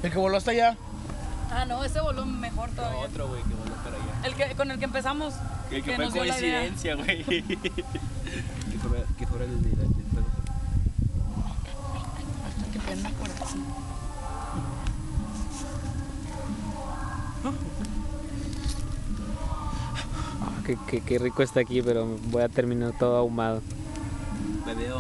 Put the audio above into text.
El que voló hasta allá. Ah, no, ese voló mejor todavía. No, otro, güey, que voló para allá. Con el que empezamos. El que fue nos dio la idea. coincidencia, güey. que fuera el del pedo. Qué pena por eso. Qué rico está aquí, pero voy a terminar todo ahumado. Me veo.